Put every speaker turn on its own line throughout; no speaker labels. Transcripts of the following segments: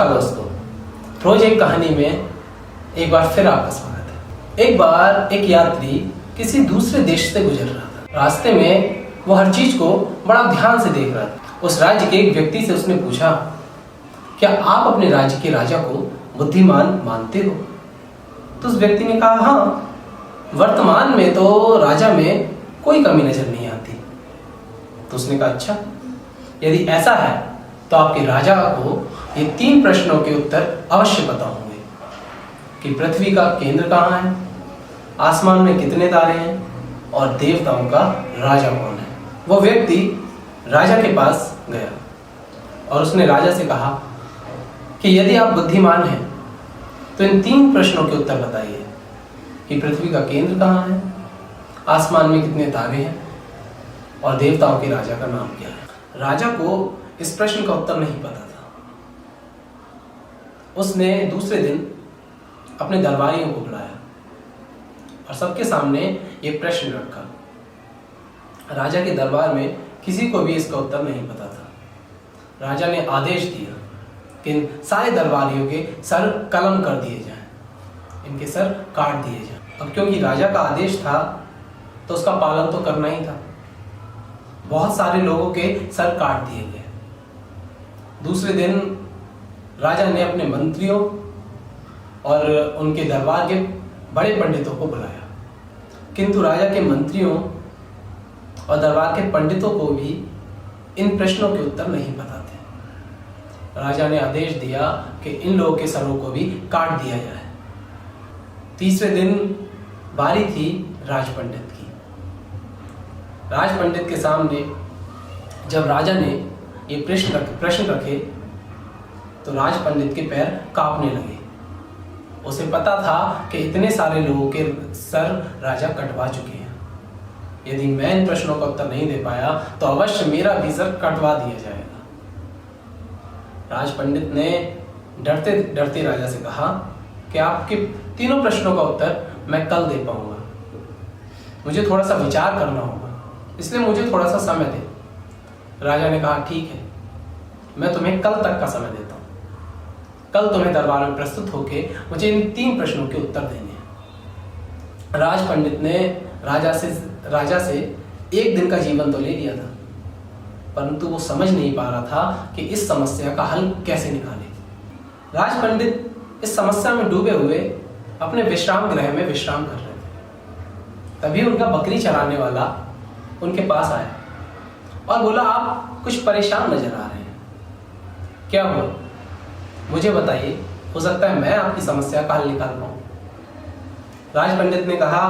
नमस्कार दोस्तों, रोज एक कहानी में एक बार फिर आपका स्वागत है। एक बार एक यात्री किसी दूसरे देश से गुजर रहा था। रास्ते में वो हर चीज को बड़ा ध्यान से देख रहा था। उस राज्य के एक व्यक्ति से उसने पूछा, क्या आप अपने राज्य के राजा को बुद्धिमान मानते हो? तो उस व्यक्ति ने कहा, हाँ, वर्तमान में तो राजा में कोई कमी नजर नहीं आती। तो उसने कहा, अच्छा, यदि ऐसा है तो आपके राजा को ये 3 प्रश्नों के उत्तर अवश्य पता होंगे कि पृथ्वी का केंद्र कहाँ है, आसमान में कितने तारे हैं और देवताओं का राजा कौन है। वो व्यक्ति राजा के पास गया और उसने राजा से कहा कि यदि आप बुद्धिमान हैं तो इन 3 प्रश्नों के उत्तर बताइए कि पृथ्वी का केंद्र कहाँ है, आसमान में कितने तारे हैं और देवताओं के राजा का नाम क्या है। राजा को इस प्रश्न का उत्तर नहीं पता था। उसने दूसरे दिन अपने दरबारियों को बुलाया और सबके सामने ये प्रश्न रखा। राजा के दरबार में किसी को भी इसका उत्तर नहीं पता था। राजा ने आदेश दिया कि इन सारे दरबारियों के सर कलम कर दिए जाएं, इनके सर काट दिए जाएं। अब क्योंकि राजा का आदेश था तो उसका पालन तो करना ही था। बहुत सारे लोगों के सर काट दिए गए। दूसरे दिन राजा ने अपने मंत्रियों और उनके दरबार के बड़े पंडितों को बुलाया, किंतु राजा के मंत्रियों और दरबार के पंडितों को भी इन प्रश्नों के उत्तर नहीं पता थे। राजा ने आदेश दिया कि इन लोगों के सरों को भी काट दिया जाए। तीसरे दिन बारी थी राज पंडित की। राज पंडित के सामने जब राजा ने ये प्रश्न रखे तो राज पंडित के पैर कांपने लगे। उसे पता था कि इतने सारे लोगों के सर राजा कटवा चुके हैं। यदि मैं इन प्रश्नों का उत्तर नहीं दे पाया तो अवश्य मेरा भी सर कटवा दिया जाएगा। राज पंडित ने डरते डरते राजा से कहा कि आपके 3 प्रश्नों का उत्तर मैं कल दे पाऊंगा, मुझे थोड़ा सा विचार करना होगा, इसलिए मुझे थोड़ा सा समय दे। राजा ने कहा, ठीक है, मैं तुम्हें कल तक का समय देता हूं। कल तुम्हें दरबार में प्रस्तुत होके मुझे इन 3 प्रश्नों के उत्तर देने हैं। राज पंडित ने राजा से 1 दिन का जीवन तो ले लिया था, परंतु वो समझ नहीं पा रहा था कि इस समस्या का हल कैसे निकाले। राज पंडित इस समस्या में डूबे हुए अपने विश्राम गृह में विश्राम कर रहे थे। तभी उनका बकरी चराने वाला उनके पास आया और बोला, आप कुछ परेशान नजर आ रहे हैं, क्या हुआ? मुझे बताइए, हो सकता है मैं आपकी समस्या का हल निकाल पाऊं। राज पंडित ने कहा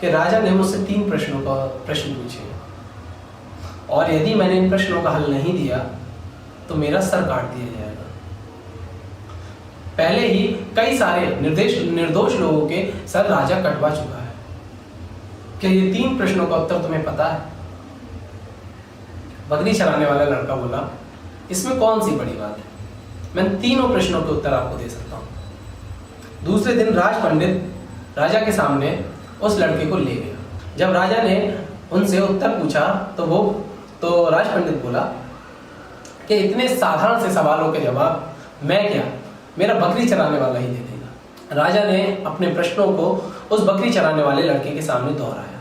कि राजा ने मुझसे 3 प्रश्न पूछे और यदि मैंने इन प्रश्नों का हल नहीं दिया तो मेरा सर काट दिया जाएगा। पहले ही कई सारे निर्दोष लोगों के सर राजा कटवा चुका है। क्या ये 3 प्रश्नों का उत्तर तुम्हें पता है? बकरी चराने वाला लड़का बोला, इसमें कौन सी बड़ी बात है, मैं 3 प्रश्नों के उत्तर आपको दे सकता हूं। दूसरे दिन राज पंडित राजा के सामने उस लड़के को ले गया। जब राजा ने उनसे उत्तर पूछा तो राज पंडित बोला कि इतने साधारण से सवालों के जवाब मैं क्या, मेरा बकरी चराने वाला ही दे देगा। राजा ने अपने प्रश्नों को उस बकरी चराने वाले लड़के के सामने दोहराया।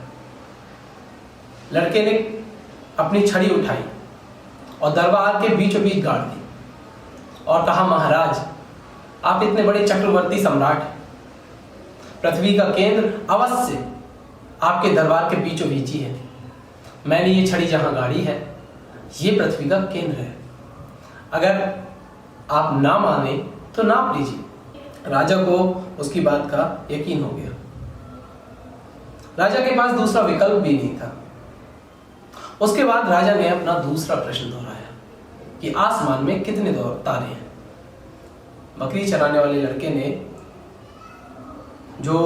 लड़के ने अपनी छड़ी उठाई और दरबार के बीचों बीच गाड़ दी और कहा, महाराज, आप इतने बड़े चक्रवर्ती सम्राट, पृथ्वी का केंद्र अवश्य आपके दरबार के बीचों बीच ही है। मैंने ये छड़ी जहां गाड़ी है, ये पृथ्वी का केंद्र है। अगर आप ना माने तो नाप लीजिए। राजा को उसकी बात का यकीन हो गया। राजा के पास दूसरा विकल्प भी नहीं था। उसके बाद राजा ने अपना दूसरा प्रश्न दोहराया कि आसमान में कितने तारे हैं। बकरी चराने वाले लड़के ने जो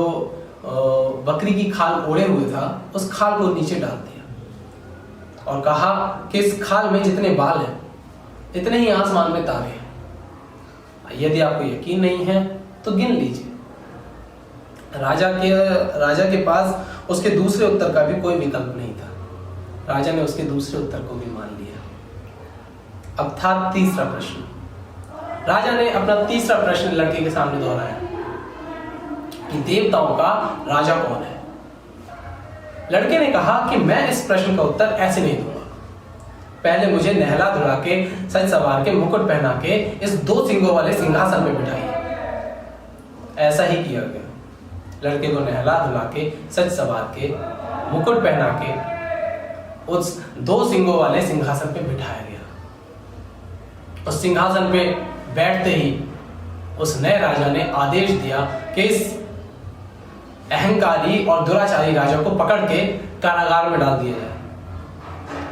बकरी की खाल ओढ़े हुए था उस खाल को नीचे डाल दिया और कहा कि इस खाल में जितने बाल हैं इतने ही आसमान में तारे हैं। यदि आपको यकीन नहीं है तो गिन लीजिए। राजा के पास उसके दूसरे उत्तर का भी कोई विकल्प नहीं था। राजा ने उसके दूसरे उत्तर को भी मान लिया। अब था तीसरा प्रश्न। राजा ने अपना तीसरा प्रश्न लड़के के सामने दोहराया कि देवताओं का राजा कौन है। लड़के ने कहा कि मैं इस प्रश्न का उत्तर ऐसे नहीं दूंगा। पहले मुझे नहला धुला के, सज सवार के, मुकुट पहना के इस 2 सिंगों वाले सिंहासन में बिठाइए। ऐसा ही किया गया। लड़के को नहला धुला के, सज सवार के, मुकुट पहना के उस 2 सिंगों वाले सिंहासन पे बिठाया गया। उस सिंहासन पे बैठते ही उस नए राजा ने आदेश दिया कि इस अहंकारी और दुराचारी राजा को पकड़ के कारागार में डाल दिया जाए।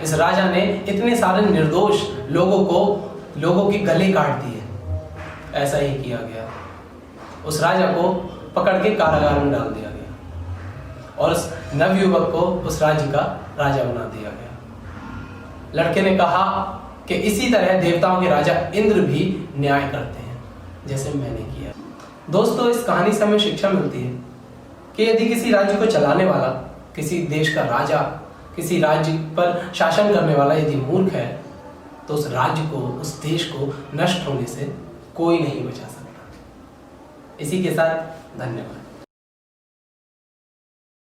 इस राजा ने इतने सारे निर्दोष लोगों की गले काट दिए। ऐसा ही किया गया। उस राजा को पकड़ के कारागार में डाल दिया गया और उस नवयुवक को उस राज्य का राजा बना दिया गया। लड़के ने कहा कि इसी तरह देवताओं के राजा इंद्र भी न्याय करते हैं जैसे मैंने किया। दोस्तों, इस कहानी से हमें शिक्षा मिलती है कि यदि किसी राज्य को चलाने वाला, किसी देश का राजा, किसी राज्य पर शासन करने वाला यदि मूर्ख है तो उस राज्य को, उस देश को नष्ट होने से कोई नहीं बचा सकता। इसी के साथ धन्यवाद।